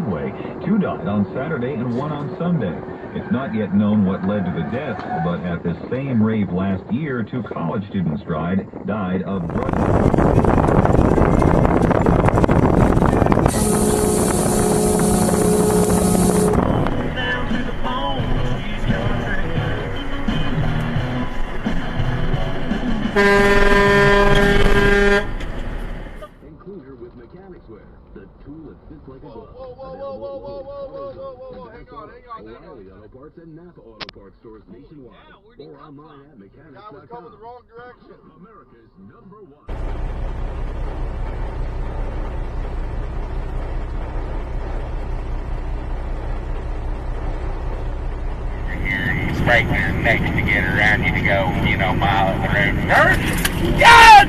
Speedway. 2 died on Saturday and 1 on Sunday. It's not yet known what led to the deaths, but at this same rave last year, 2 college students died of drug Includer with mechanics wear, the tool that fits like a glove. Whoa, hang on. O'Reilly Auto Parts and Napa Auto Parts stores nationwide. Or online at mechanics.com. I was coming the wrong direction. America's #1. He's breaking her neck to get around you to go, mile of the road. God!